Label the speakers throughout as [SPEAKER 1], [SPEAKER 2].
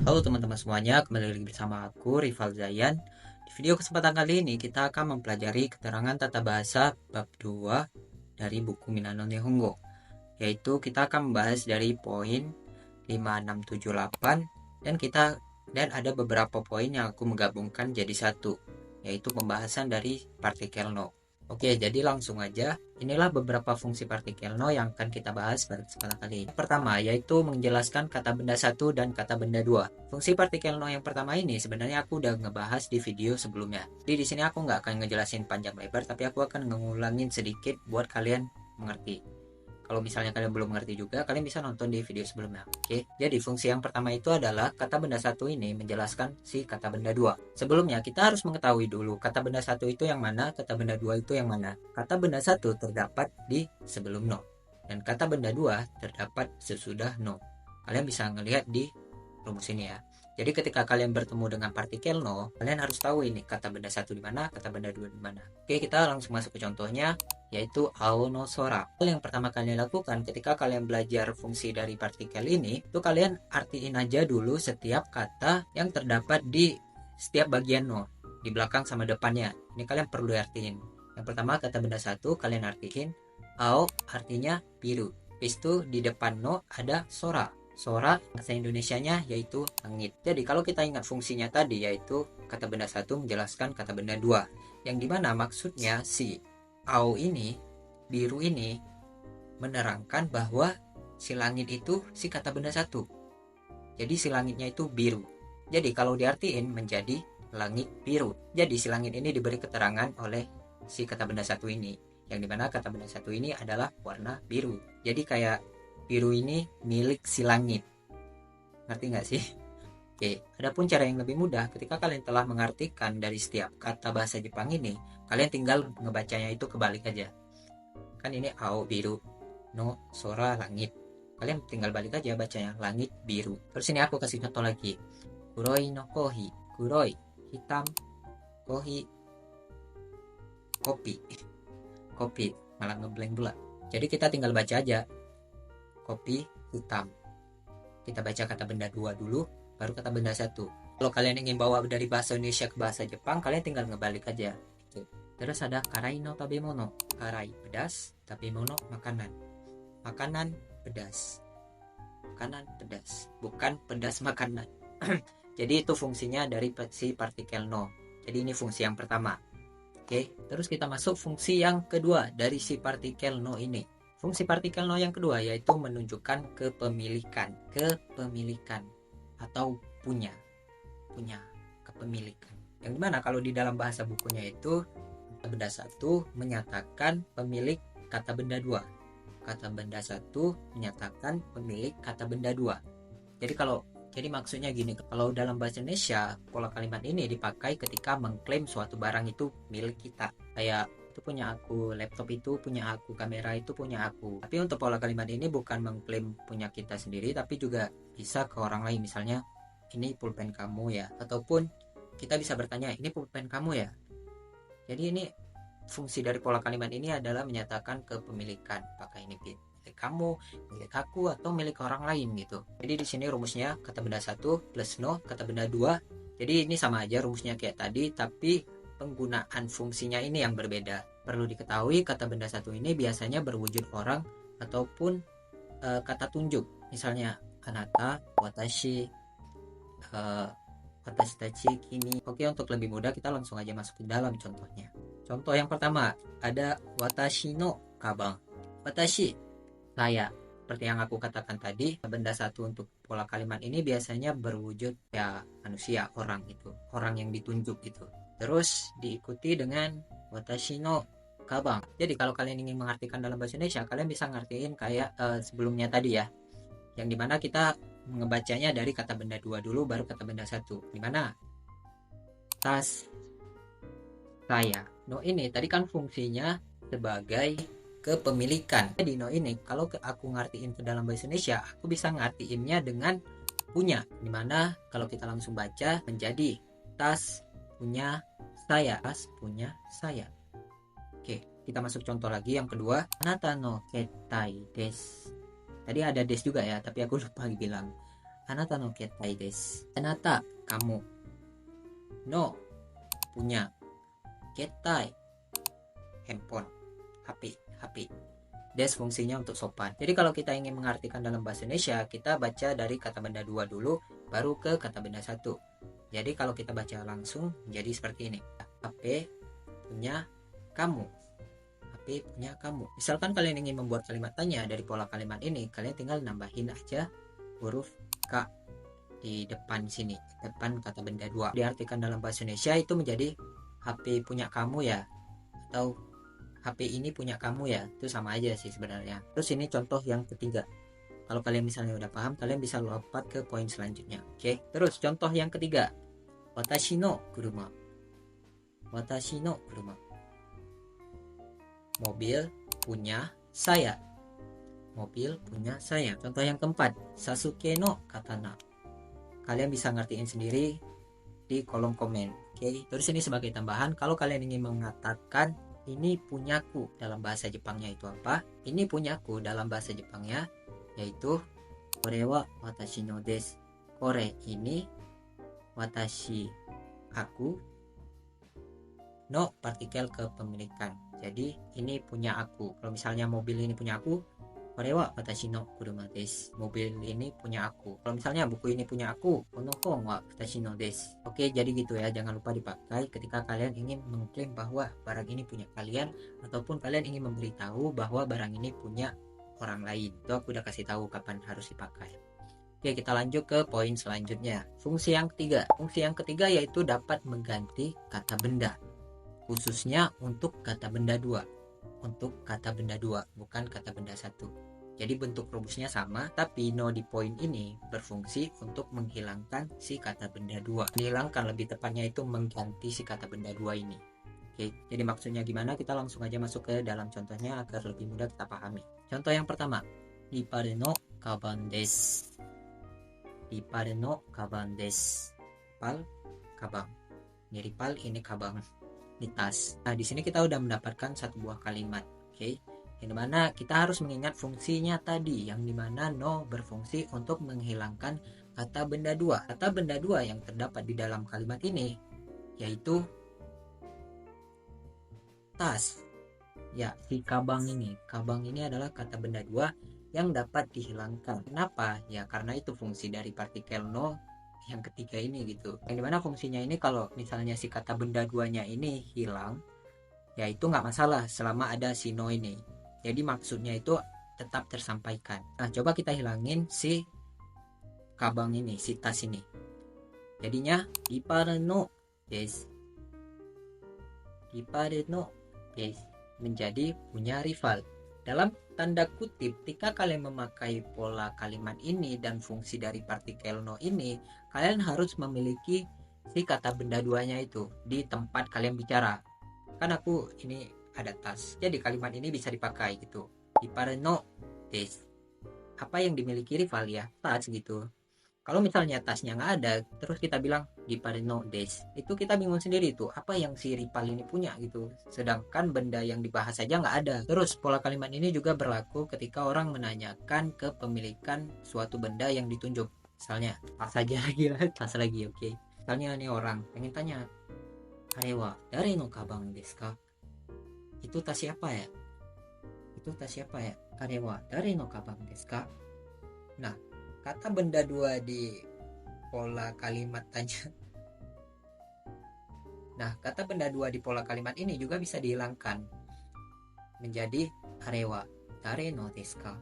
[SPEAKER 1] Halo teman-teman semuanya, kembali lagi bersama aku, Rival Zayan. Di video kesempatan kali ini kita akan mempelajari keterangan tata bahasa bab 2 dari buku Minano Nihongo. Yaitu kita akan membahas dari poin 5, 6, 7, 8 dan ada beberapa poin yang aku menggabungkan jadi satu, yaitu pembahasan dari partikel no. Oke, jadi langsung aja. Inilah beberapa fungsi partikel no yang akan kita bahas pada kesempatan kali ini. Pertama, yaitu menjelaskan kata benda satu dan kata benda dua. Fungsi partikel no yang pertama ini sebenarnya aku udah ngebahas di video sebelumnya. Jadi di sini aku nggak akan ngejelasin panjang lebar, tapi aku akan ngulangin sedikit buat kalian mengerti. Kalau misalnya kalian belum mengerti juga, kalian bisa nonton di video sebelumnya. Oke, jadi fungsi yang pertama itu adalah kata benda satu ini menjelaskan si kata benda dua. Sebelumnya kita harus mengetahui dulu kata benda satu itu yang mana, kata benda dua itu yang mana. Kata benda satu terdapat di sebelum no, dan kata benda dua terdapat sesudah no. Kalian bisa ngelihat di rumus ini ya. Jadi ketika kalian bertemu dengan partikel no, kalian harus tahu ini kata benda satu di mana, kata benda dua di mana. Oke, kita langsung masuk ke contohnya, yaitu ao no sora. Hal yang pertama kalian lakukan ketika kalian belajar fungsi dari partikel ini, itu kalian artiin aja dulu setiap kata yang terdapat di setiap bagian no, di belakang sama depannya. Ini kalian perlu artiin. Yang pertama kata benda satu kalian artiin ao artinya biru. Habis itu di depan no ada sora. Sora bahasa Indonesianya yaitu langit. Jadi kalau kita ingat fungsinya tadi, yaitu kata benda satu menjelaskan kata benda dua, yang dimana maksudnya si au ini, biru ini, menerangkan bahwa si langit itu si kata benda satu. Jadi si langitnya itu biru. Jadi kalau diartiin menjadi langit biru. Jadi si langit ini diberi keterangan oleh si kata benda satu ini, yang dimana kata benda satu ini adalah warna biru. Jadi kayak biru ini milik si langit. Ngerti nggak sih? Oke, adapun cara yang lebih mudah, ketika kalian telah mengartikan dari setiap kata bahasa Jepang ini, kalian tinggal ngebacanya itu kebalik aja. Kan ini ao biru, no sora langit. Kalian tinggal balik aja bacanya langit biru. Terus ini aku kasih contoh lagi. Kuroi no kohi, kuroi hitam, kohi kopi. Kopi malah ngeblank pula. Jadi kita tinggal baca aja kopi hitam. Kita baca kata benda dua dulu, baru kata benda satu. Kalau kalian ingin bawa dari bahasa Indonesia ke bahasa Jepang, kalian tinggal ngebalik aja gitu. Terus ada karai no tabemono. Karai pedas, tabemono makanan. Makanan pedas. Makanan pedas, bukan pedas makanan. Jadi itu fungsinya dari si partikel no. Jadi ini fungsi yang pertama. Oke, terus kita masuk fungsi yang kedua dari si partikel no ini. Fungsi partikel no yang kedua yaitu menunjukkan kepemilikan atau punya kepemilikan. Yang dimana kalau di dalam bahasa bukunya itu kata benda satu menyatakan pemilik kata benda dua. Kata benda satu menyatakan pemilik kata benda dua. Jadi maksudnya gini, kalau dalam bahasa Indonesia pola kalimat ini dipakai ketika mengklaim suatu barang itu milik kita. Kayak itu punya aku, laptop itu punya aku, kamera itu punya aku. Tapi untuk pola kalimat ini bukan mengklaim punya kita sendiri, tapi juga bisa ke orang lain. Misalnya ini pulpen kamu ya, ataupun kita bisa bertanya ini pulpen kamu ya. Jadi ini fungsi dari pola kalimat ini adalah menyatakan kepemilikan, apakah ini milik kamu, milik aku, atau milik orang lain gitu. Jadi di sini rumusnya kata benda satu plus no kata benda dua. Jadi ini sama aja rumusnya kayak tadi, tapi penggunaan fungsinya ini yang berbeda. Perlu diketahui kata benda satu ini biasanya berwujud orang ataupun kata tunjuk. Misalnya anata, watashi, watashi tachi, kimi. Oke, untuk lebih mudah kita langsung aja masuk ke dalam contohnya. Contoh yang pertama ada watashi no kabang. Watashi, saya. Seperti yang aku katakan tadi, benda satu untuk pola kalimat ini biasanya berwujud ya manusia, orang itu, orang yang ditunjuk gitu. Terus diikuti dengan watashi no kabang. Jadi kalau kalian ingin mengartikan dalam bahasa Indonesia, kalian bisa ngertiin kayak sebelumnya tadi ya, yang dimana kita ngebacanya dari kata benda dua dulu baru kata benda satu. Dimana tas saya. No ini tadi kan fungsinya sebagai kepemilikan. Jadi no ini kalau aku ngartiin ke dalam bahasa Indonesia, aku bisa ngartiinnya dengan punya, dimana kalau kita langsung baca menjadi tas punya saya, tas punya saya. Oke, kita masuk contoh lagi yang kedua. Anata no ketai desu. Tadi ada des juga ya, tapi aku lupa bilang. Anata no kettai desu. Anata, kamu. No, punya. Kettai, handphone. HP. Des fungsinya untuk sopan. Jadi kalau kita ingin mengartikan dalam bahasa Indonesia, kita baca dari kata benda dua dulu, baru ke kata benda satu. Jadi kalau kita baca langsung, jadi seperti ini. HP punya kamu. HP punya kamu. Misalkan kalian ingin membuat kalimat tanya dari pola kalimat ini, kalian tinggal nambahin aja huruf K di depan sini, depan kata benda dua. Diartikan dalam bahasa Indonesia itu menjadi HP punya kamu ya, atau HP ini punya kamu ya, itu sama aja sih sebenarnya. Terus ini contoh yang ketiga. Kalau kalian misalnya udah paham, kalian bisa lompat ke poin selanjutnya. Oke. Terus contoh yang ketiga. Watashi no kuruma. Watashi no kuruma. Mobil punya saya. Mobil punya saya. Contoh yang keempat. Sasuke no katana. Kalian bisa ngertiin sendiri di kolom komen. Oke. Terus ini sebagai tambahan, kalau kalian ingin mengatakan ini punyaku dalam bahasa Jepangnya itu apa? Ini punyaku dalam bahasa Jepangnya yaitu kore wa watashi no desu. Kore ini watashi aku no partikel kepemilikan. Jadi ini punya aku. Kalau misalnya mobil ini punya aku, kore wa watashi no kuruma desu. Mobil ini punya aku. Kalau misalnya buku ini punya aku, kono kon wa watashi no desu. Oke, jadi gitu ya. Jangan lupa dipakai ketika kalian ingin mengklaim bahwa barang ini punya kalian, ataupun kalian ingin memberitahu bahwa barang ini punya orang lain. Itu aku udah kasih tahu kapan harus dipakai. Oke, kita lanjut ke poin selanjutnya. Fungsi yang ketiga. Fungsi yang ketiga yaitu dapat mengganti kata benda. Khususnya untuk kata benda dua. Untuk kata benda dua, bukan kata benda satu. Jadi bentuk rumusnya sama, tapi no di poin ini berfungsi untuk menghilangkan si kata benda dua. Menghilangkan, lebih tepatnya itu mengganti si kata benda dua ini. Oke, jadi maksudnya gimana? Kita langsung aja masuk ke dalam contohnya agar lebih mudah kita pahami. Contoh yang pertama, Ripal no kaban desu. Ripal no kaban desu. Ripal, kabang. Ini ripal, ini kabang. Di tas. Nah, di sini kita udah mendapatkan satu buah kalimat. Oke. Yang dimana kita harus mengingat fungsinya tadi, yang dimana no berfungsi untuk menghilangkan kata benda dua. Kata benda dua yang terdapat di dalam kalimat ini yaitu tas. Ya, si kabang ini. Kabang ini adalah kata benda dua yang dapat dihilangkan. Kenapa? Ya, karena itu fungsi dari partikel no yang ketiga ini gitu. Yang dimana fungsinya ini kalau misalnya si kata benda duanya ini hilang, ya itu nggak masalah selama ada si no ini. Jadi maksudnya itu tetap tersampaikan. Nah, coba kita hilangin si kabang ini, si tas ini. Jadinya ripal no desu. Ripal no desu menjadi punya rival. Dalam tanda kutip, ketika kalian memakai pola kalimat ini dan fungsi dari partikel no ini, kalian harus memiliki si kata benda duanya itu di tempat kalian bicara. Kan aku ini ada tas, jadi kalimat ini bisa dipakai gitu. Ripal no desu. Apa yang dimiliki rival ya? Tas gitu. Kalau misalnya tasnya nggak ada, terus kita bilang Ripal no desu, itu kita bingung sendiri tuh, apa yang si Ripal ini punya gitu. Sedangkan benda yang dibahas saja nggak ada. Terus pola kalimat ini juga berlaku ketika orang menanyakan kepemilikan suatu benda yang ditunjuk. Misalnya, tas saja lagi lah, tas lagi, oke. Misalnya nih orang pengen tanya, Arewa, dare no kabang desu ka? Itu tas siapa ya? Itu tas siapa ya? Arewa, dare no kabang desu ka? Nah, kata benda dua di pola kalimat tanya. Nah, kata benda dua di pola kalimat ini juga bisa dihilangkan menjadi arewa dare no desu ka.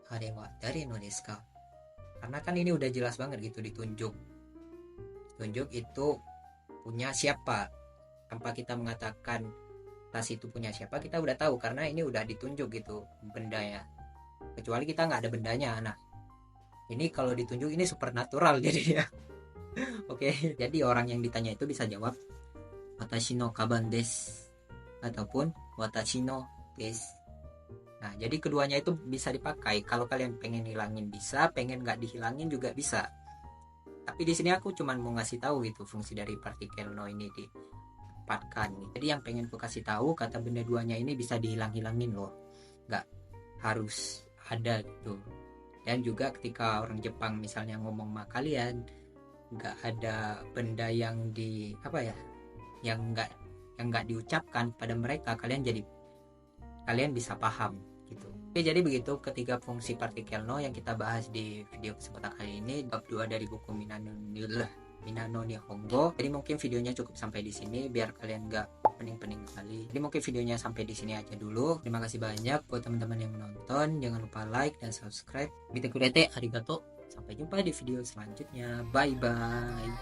[SPEAKER 1] Arewa dare no desu ka. Karena kan ini udah jelas banget gitu ditunjuk. Tunjuk itu punya siapa. Tanpa kita mengatakan tas itu punya siapa, kita udah tahu karena ini udah ditunjuk gitu bendanya. Kecuali kita nggak ada bendanya. Nah, ini kalau ditunjuk ini supernatural jadi ya. Oke, jadi orang yang ditanya itu bisa jawab watashi no kaban desu ataupun watashi no desu. Nah, jadi keduanya itu bisa dipakai. Kalau kalian pengen hilangin bisa, pengen nggak dihilangin juga bisa. Tapi di sini aku cuman mau ngasih tahu gitu fungsi dari partikel no ini ditempatkan. Jadi yang pengen aku kasih tahu kata benda duanya ini bisa dihilang-hilangin loh. Nggak harus ada gitu. Dan juga ketika orang Jepang misalnya ngomong sama kalian, nggak ada benda yang di apa ya, yang nggak diucapkan pada mereka, kalian bisa paham gitu. Oke, jadi begitu ketiga fungsi partikel no yang kita bahas di video kesempatan kali ini, bab 2 dari buku Minano Nihongo. Jadi mungkin videonya cukup sampai di sini biar kalian nggak pening-pening kali. Jadi mungkin videonya sampai di sini aja dulu. Terima kasih banyak buat teman-teman yang menonton. Jangan lupa like dan subscribe. Mite kurete, arigato. Sampai jumpa di video selanjutnya. Bye bye.